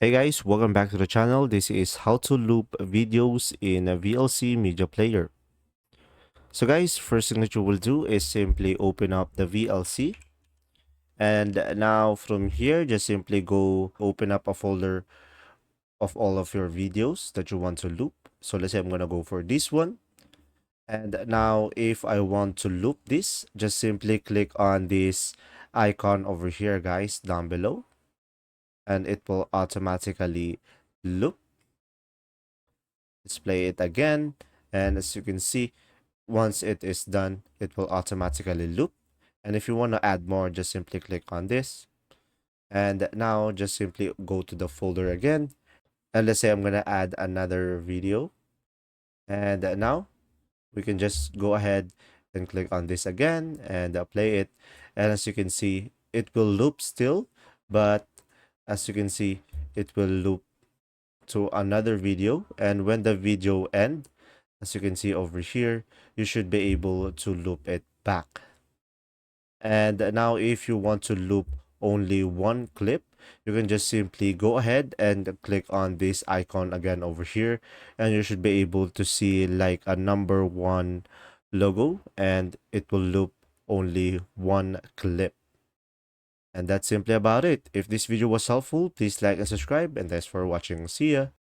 Hey guys, welcome back to the channel. This is how to loop videos in a VLC Media Player. So guys, first thing that you will do is simply open up the VLC. And now from here, just simply go open up a folder of all of your videos that you want to loop. So let's say I'm going to go for this one. And now if I want to loop this, just simply click on this icon over here, guys, down below. And it will automatically loop. Let's play it again, and as you can see, once it is done, it will automatically loop. And if you want to add more, just simply click on this, and now just simply go to the folder again, and let's say I'm gonna add another video, and now we can just go ahead and click on this again and play it. And as you can see, it will loop still, but as you can see, it will loop to another video, and when the video ends, as you can see over here, you should be able to loop it back. And now if you want to loop only one clip, you can just simply go ahead and click on this icon again over here, and you should be able to see like a number one logo, and it will loop only one clip. And that's simply about it. If this video was helpful, please like and subscribe, and thanks for watching. See ya.